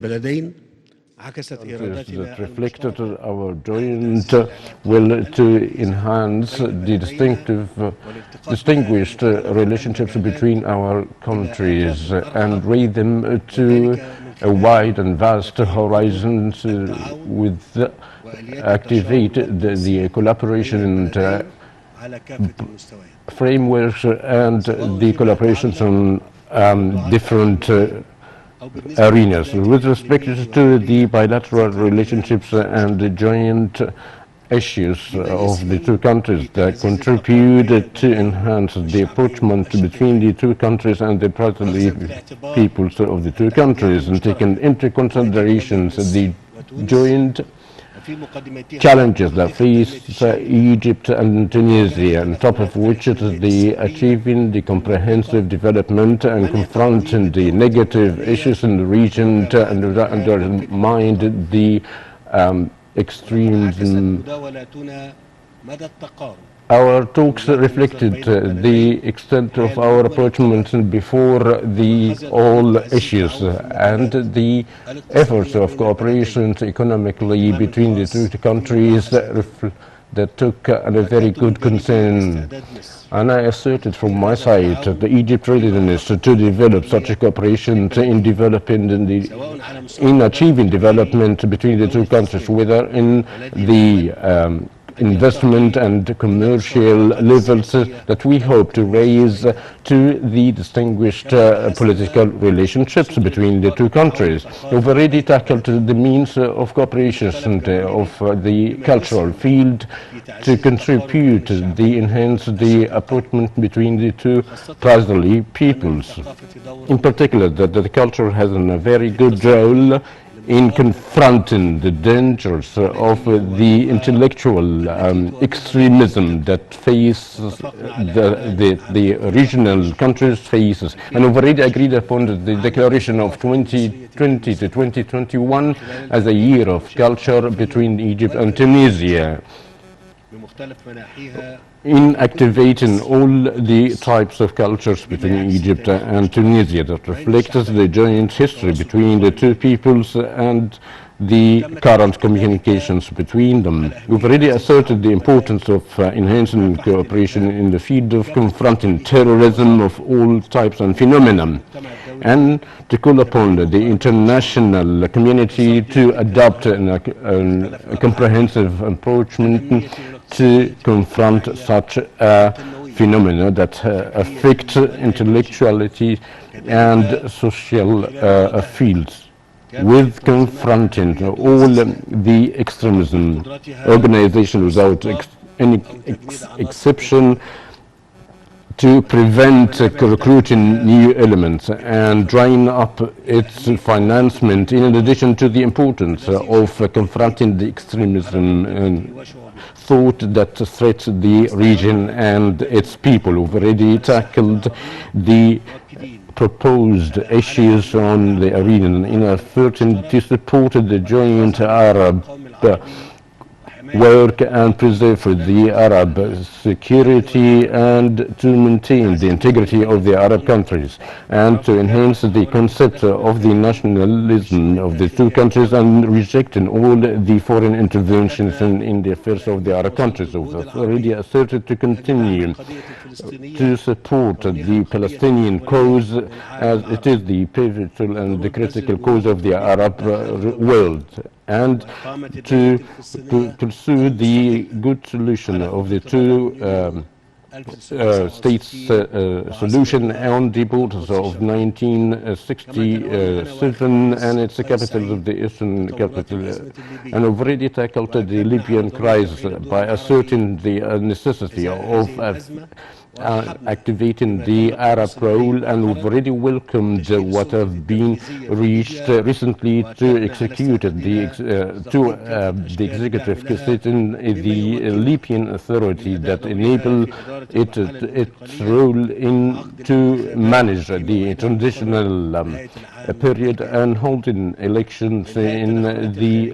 البلدين عكست That إيراداتنا reflected المشتركة our على joint السلع will العالمية to enhance بين the بلدينا والارتقاء بها distinguished بمختلف relationships المجالات between our إلى آفاق countries أرقى، and raise them to وذلك من a خلال wide and vast تفعيل طرق horizons التعاون with وآليات التشاور activate the والتنسيق بين collaboration and البلدين على كافة المستويات. frameworks and سواء the فيما collaborations يتعلق on بالموضوعات different الإقليمية أو بالنسبة arenas. للأهداف With respect الإقليمية to the والدولية bilateral ذات الانحياز relationships and the المشترك، joint issues بما of the two يسهم countries في that تعزيز العلاقات بين contribute to البلدين enhance the والشعبين approachment between الشقيقين، the two countries and the partly وأخذ في الاعتبار peoples of the two التحديات countries, and taken المشتركة into تواجه بلدي considerations مصر the وتونس joint وفي مقدمتها challenges that تحقيق التنمية face الشاملة Egypt and ومواجهة Tunisia, on top of الأزمات which it is الإقليمية the السياسية achieving the في المنطقة comprehensive development and ومنع تعظيم confronting the الدولة negative المدنية issues in the region ومكافحة and الإرهاب والفتنة والتطرف. undermine the وكما عكست extremism. مداولاتنا مدى التقارب Our talks الذي لا يوجد reflected بين البلدين the extent of حيال our دول approachments الجوار، before كما the حظيت من all تعزيز issues التعاون في and المجالات the efforts الاقتصادية of بين البلدين cooperation economically والقطاع between the two الخاص في مجال countries الصحة. that took a very وأكدت من good جانبي concern. استعداد مصر And I asserted from my لهذا side the التعاون Egypt في readiness محقق to الأهداف develop such a الأمنية cooperation in للبلدين، developing سواء على مستوى in التضامن achieving التجاري development between the أو two countries, الاستثماري. whether in والذي the نأمل أن investment يرتقي and من commercial الصداقات levels السياسية that we أو hope to raise الدبلوماسية. to the distinguished كما تحسن political relationships سبل between the ارتباط two التعاون countries. We've الثقافي already بين tackled البلدين the means of في cooperation مختلف of جوانبه the بما cultural يسهم field في to تعزيز التقارب بين contribute the الشعبين enhance the الشقيقين، approachment between the two وخاصة parallel وأن peoples. للثقافة In دور particular, that the culture has a very في good التصدي role in لمخاطر confronting the dangers of التي the يواجهها intellectual التي تواجهها extremism المنطقة. that face واتفقنا على إعلان the عام الثقافة regional countries والشعوب faces. And we've already agreed 2019 upon the عاما declaration of للثقافة المصرية 2020 to والتونسية، 2021 خلال as a التنمية year of والمشاركة culture الثقافية between Egypt and والفنية Tunisia, بمختلف مناحيها in وكل activating مصر all the وتونس، types of cultures بما between يعكس Egypt التاريخ and المشترك Tunisia that بين reflects the الشعبين joint history والتواصل between the two اللغوي. peoples and the تم current التأكيد كذلك communications between them. على We've أهمية already تعزيز asserted تعاون the البلدين importance of في enhancing مكافحة cooperation الإرهاب in the field of ومكافحة confronting التطرف terrorism والوساطة of all types and ودعم phenomena, المجتمع الدولي and to call upon the للتحركات المشروعة international community لتصدي to adopt للإرهاب بمختلف a أبعاده comprehensive approachment الأمنية to والاقتصادية confront والاجتماعية such a والتنموية phenomena that والفكرية affect والأيديولوجية. intellectuality and كذلك social من خلال وضع fields, كافة with التنظيمات confronting العالمية all المؤسسات the وتطوير extremism قدراتها organization على without استقطاب any أو تجنيد عناصر exception, جديدة to prevent ومنابع recruiting دخلها new elements and بالإضافة drying up إلى its أهمية تعزيز financement, in التنظيمات addition to the importance التي of يشكل تهديد confronting the على extremism منطقته and وشعوبها. thought that threats the region واستمرنا and its people. We've already على الساحة tackled العربية the مؤكدين proposed على issues أهمية on the تعميق arena in effort المشترك to support the joint والحفاظ على أمن Arab القومي العربي وحماية work and الاتفاق preserve the والسلام Arab security والتعاون and to maintain the وتعزيز integrity of the Arab الوطنية countries and to ورفع كافة enhance the القوانين concept المخالفة of the للقانون nationalism والشؤون of the two الداخلية countries and rejecting all the foreign interventions وأكدنا in the على affairs of the أهمية Arab توسيع countries. الجهود We've already العربية asserted to لدعم continue القضية الفلسطينية to support ومنح the القضية Palestinian المحورية cause للعالم as it is العربي the pivotal and the وضرورة بذل critical cause الجهود of the لتطبيق Arab الدائرة الدولية world, and وإقامة الدولة to الفلسطينية pursue the المستقلة good solution على of حدود the قضايا two يونيو states 1967 وعاصمة solution on the borders القدس of الشرقية. كما تناولنا أنا والأخ 1967 and الرئيس its فارس capitals of سعيد the eastern تطورات capital. الأزمة And الليبية we've already tackled the وأكدنا على Libyan ضرورة crisis تفعيل الدور by العربي asserting the necessity إزاء of هذه الأزمة activating بما تم the Arab التواصل به role, and we've مؤخرا already welcomed وتشكيل what السلطة have been التنفيذية في reached ليبيا recently to وأكدنا على execute استعدادنا to لتقديم كافة the أشكال الدعم executive لها sitting مما the يمكنها Libyan من authority أداء that دورها enable في إدارة it المرحلة its الانتقالية role in وعقد to الانتخابات manage في the موعدها المقرر transitional نهاية العام period and holding elections in the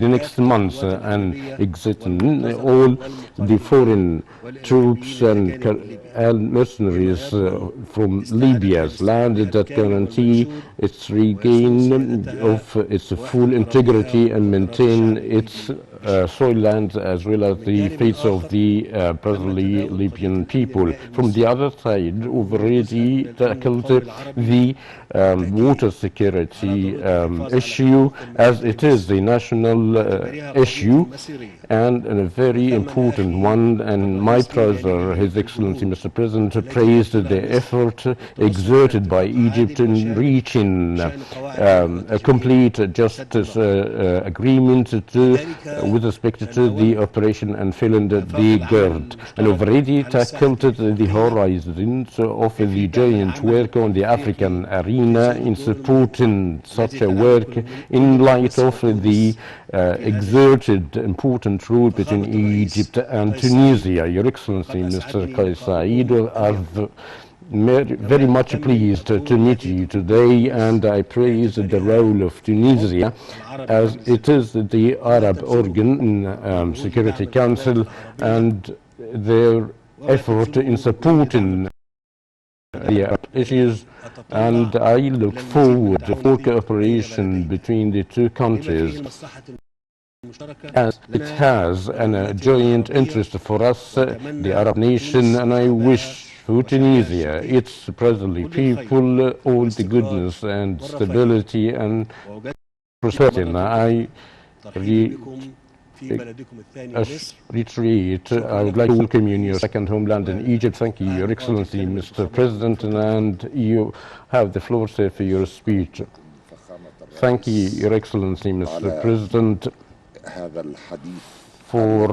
next months and exiting all the foreign troops and mercenaries from Libya's land that guarantee its regain of its full integrity and maintain its soil lands as well as the fates of the presently Libyan people. From the other side, we've already tackled the water security issue, as it is the national issue and a very important one. And my brother, His Excellency Mr. President, praised the effort exerted by Egypt in reaching a complete justice agreement with respect to the operation and filling the GERD, and already tackled the horizons of the giant work on the African arena in supporting such a work in light of the exerted important role between Egypt and Tunisia. Your Excellency, Mr. Kais Said, I've very much pleased to meet you today, and I praise the role of Tunisia as it is the Arab organ in Security Council and their effort in supporting the Arab issues, and I look forward to cooperation between the two countries, as it has a joint interest for us, the Arab nation, and I wish for Tunisia, its presently people, all the goodness and stability and prosperity. I reiterate, I would like to welcome you in your second homeland in Egypt. Thank you, Your Excellency, Mr. President, and you have the floor, sir, for your speech. Thank you, Your Excellency, Mr. President, for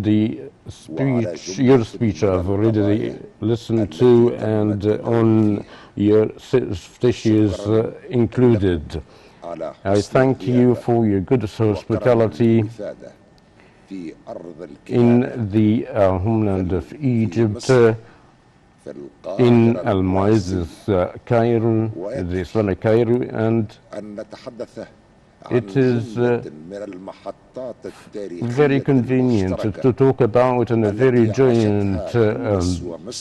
the speech, your speech I've already listened to, and on your issues included. I thank you for your good hospitality in the homeland of Egypt, in Al-Mu'izz, Cairo, the Islamic Cairo, and it is very convenient to talk about and a very joint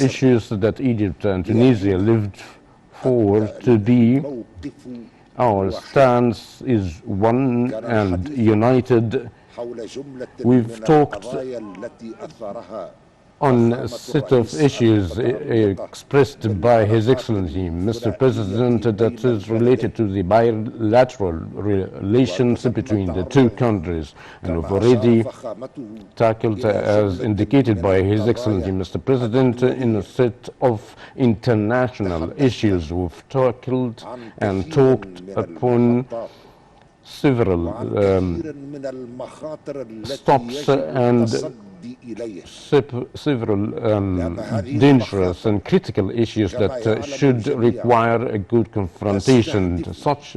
issues that Egypt and Tunisia lived for to be. Our stance is one and united. We've talked on a set of issues expressed by His Excellency, Mr. President, that is related to the bilateral relations between the two countries. And we've already tackled, as indicated by His Excellency, Mr. President, in a set of international issues. We've tackled and talked upon several stops and several dangerous and critical issues that should require a good confrontation. Such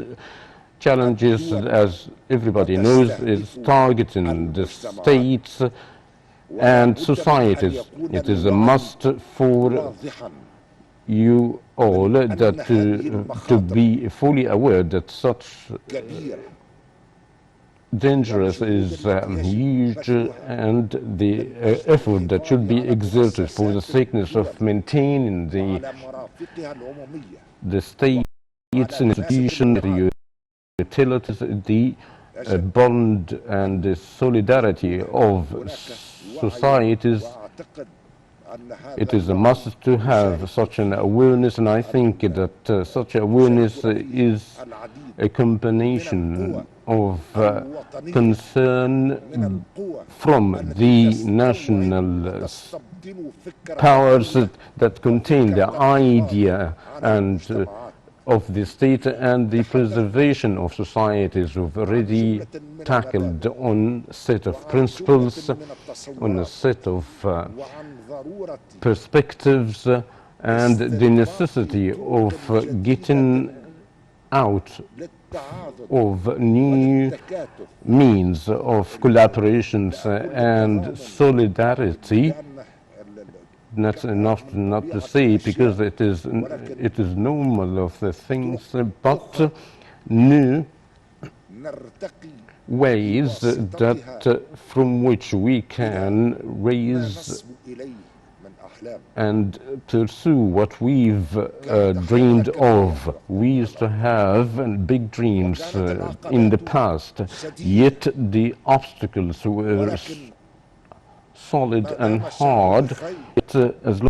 challenges, as everybody knows, is targeting the states and societies. It is a must for you all that to be fully aware that such dangerous is huge, and the effort that should be exerted for the sake of maintaining the state's institutions, the utilities, the bond and the solidarity of societies. It is a must to have such an awareness, and I think that such awareness is a combination of concern from the national powers that contain the idea and of the state and the preservation of societies. We've already tackled on a set of principles, on a set of perspectives, and the necessity of getting out of new means of collaborations and solidarity that's enough not to say, because it is normal of the things, but new ways that from which we can raise and pursue what we've dreamed of. We used to have big dreams in the past, yet the obstacles were solid and hard. As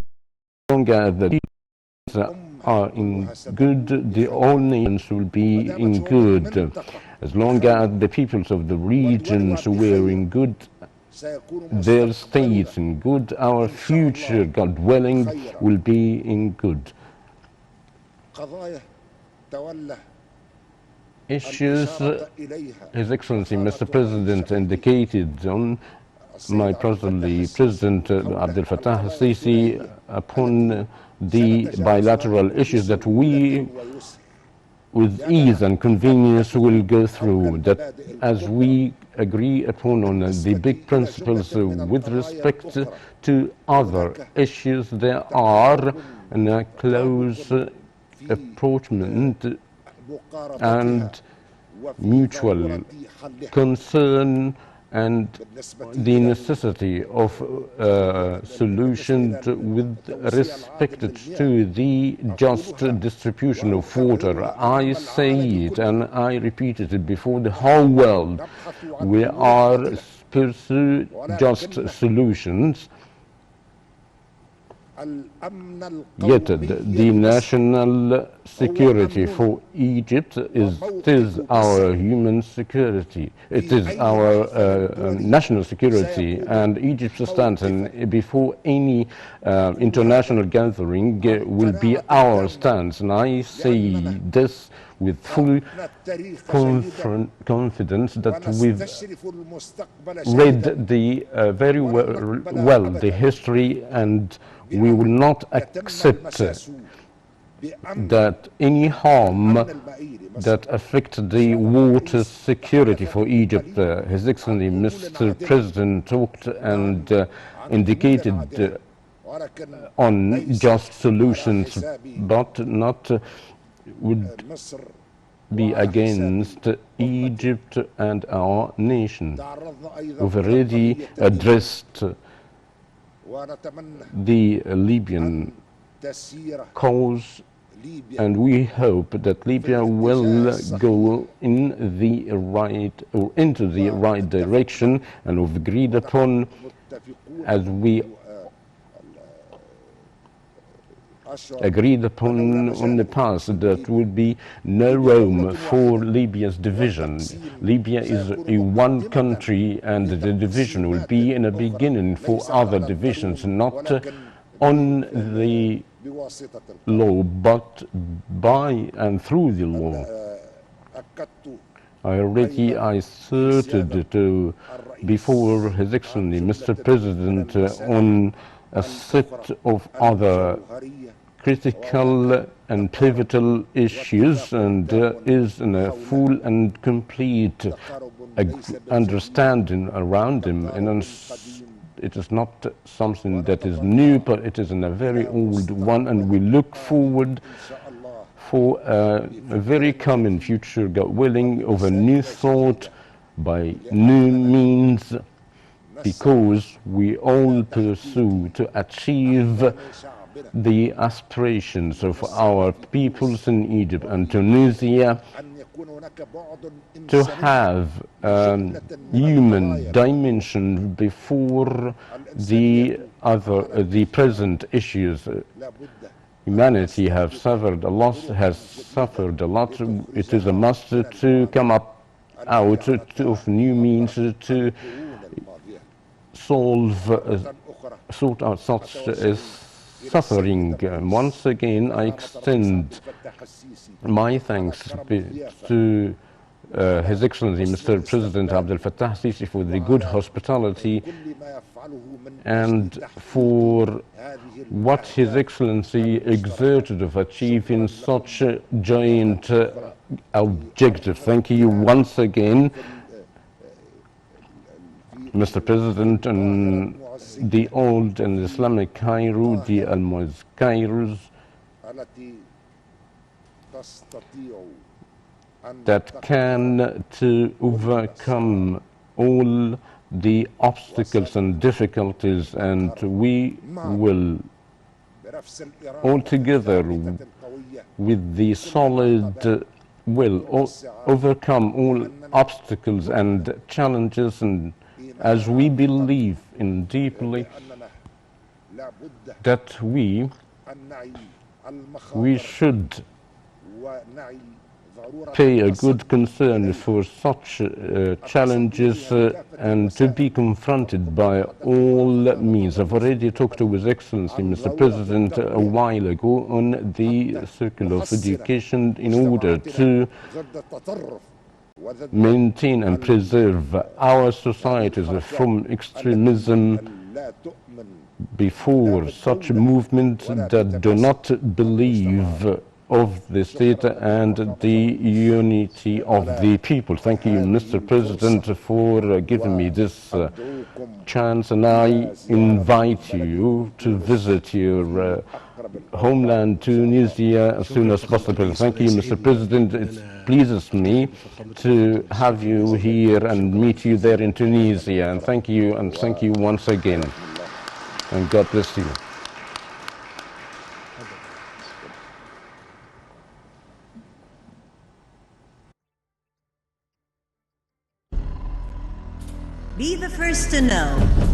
long as the people are in good, the whole nations will be in good. As long as the peoples of the regions were in good, their states in good, our future, God willing, will be in good. Issues His Excellency Mr. President indicated on my President Abdel Fattah Sisi upon the bilateral issues that we with ease and convenience will go through, that as we agree upon on the big principles with respect to other issues, there are a close approachment and mutual concern and the necessity of solution with respect to the just distribution of water. I say it and I repeat it before the whole world. We are pursue just solutions. Yet the national security for Egypt is our human security. It is our national security, and Egypt's stance before any international gathering will be our stance. And I say this with full confidence that we've read very well the history, and we will not accept that any harm that affects the water security for Egypt. His Excellency Mr. President talked and indicated on just solutions, but not would be against Egypt and our nation. We've already addressed the Libyan cause, and we hope that Libya will go in the right or into the right direction, and we've agreed upon, as we agreed upon in the past, that would be no room for Libya's division. Libya is a one country, and the division will be in a beginning for other divisions, not on the law, but by and through the law. I already asserted before His Excellency Mr. President on a set of other critical and pivotal issues, and there is a full and complete understanding around them, and it is not something that is new, but it is a very old one, and we look forward for a very common future, God willing, of a new thought by new means, because we all pursue to achieve the aspirations of our peoples in Egypt and Tunisia, to have human dimension before the present issues. Humanity has suffered a lot. It is a must to come up out of new means to sort out such suffering. Once again, I extend my thanks to His Excellency Mr. President Abdel Fattah Sisi for the good hospitality and for what His Excellency exerted of achieving such a giant objective. Thank you once again, Mr. President, and the old and Islamic Cairo, the Almost Kairos, that can to overcome all the obstacles and difficulties, and we will all together with the solid will overcome all obstacles and challenges, and as we believe in deeply that we should pay a good concern for such challenges and to be confronted by all means. I've already talked to His Excellency, Mr. President, a while ago on the circle of education in order to maintain and preserve our societies from extremism before such movements that do not believe of the state and the unity of the people. Thank you, Mr. President, for giving me this chance, and I invite you to visit your homeland, Tunisia, as soon as possible. Thank you, Mr. President. It pleases me to have you here and meet you there in Tunisia. And thank you once again. And God bless you. Be the first to know